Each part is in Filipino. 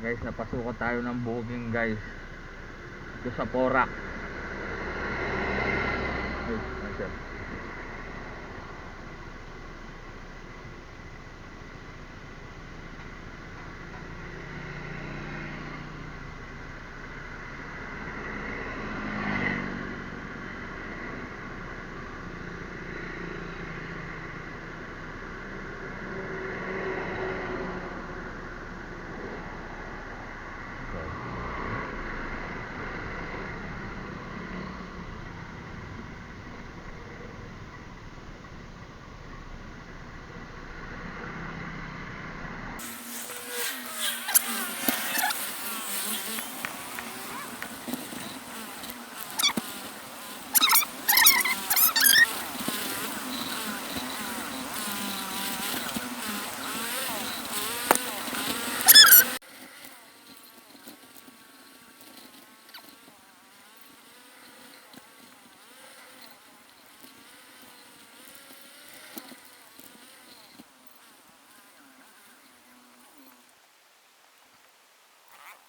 Guys, napasukan tayo ng booking guys. Ito sa Porac. Ay, sir.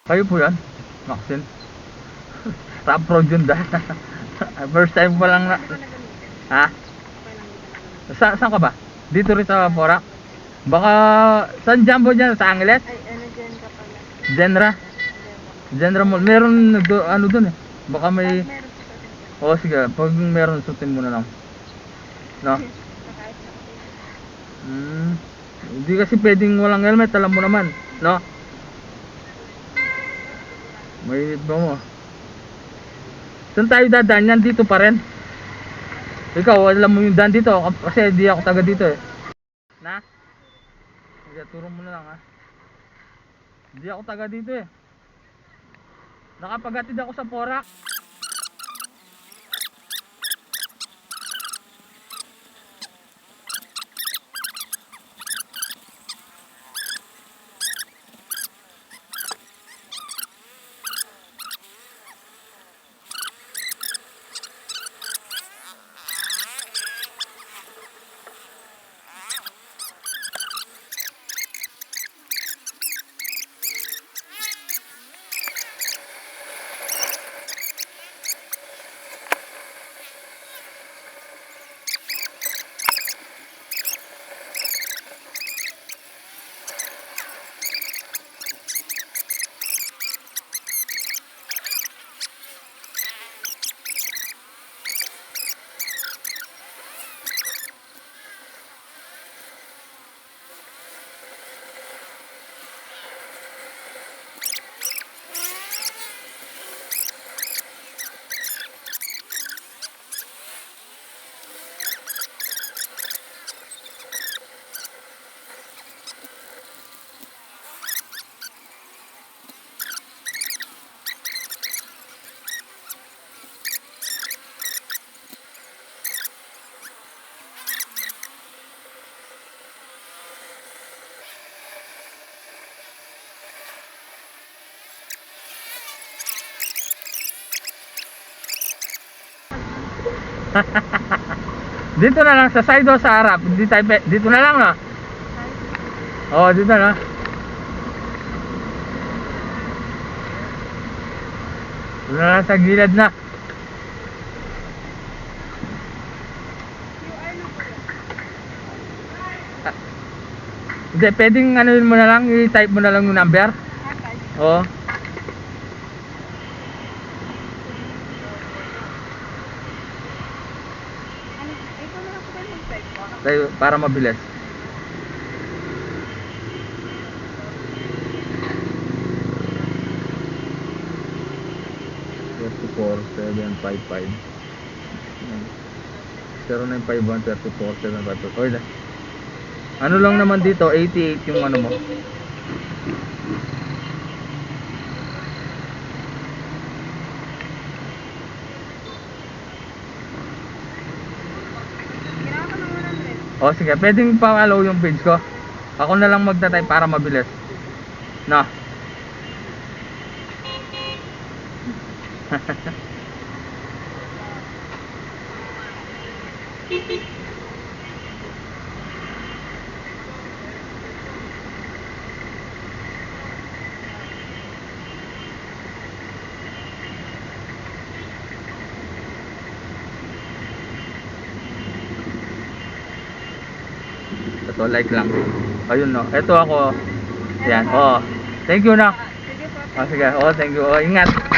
Kayo po yan? Maxine? Top road yun dahil. First time pa lang na. Ha? Saan ka ba? Dito rin sa Porac? Baka, saan jumbo dyan? Sa Angeles? Ay, ano dyan ka pala? Genra? Genra Mall. Meron ano dun eh. Baka may... Meron sa atin. Oo sige, pag meron sutin mo na lang. No? Nakait na kasi. Hindi kasi pwedeng walang helmet, alam mo naman. No? Mainit ba mo? Saan tayo dadaan yan? Dito pa rin? Ikaw, alam mo yung daan dito kasi di ako taga dito eh. Na? Sige, turo mo na lang ha. Di ako taga dito eh. Nakapaghatid ako sa Porac. Dito na lang sa side o sa harap. Dito na lang no. Oh, dito na. Dito na lang sa gilid na. Hindi, pwedeng ano mo na lang, i-type mo na lang yung number. Oo. Ikaw na lang po kayo mag-type po. Tayo, para mabilis. Four 755 0951 34 752. Oy, ano lang naman dito, 88 yung ano mo. Ginawa ko ng 100. O sige, pwedeng pa-follow yung page ko. Ako na lang magta-type para mabilis. No. Ito, like lang. Ayun, no. Ito ako. Yan, oh. Thank you, na. Sige po. Oh, sige. Oh, thank you. Oh, ingat.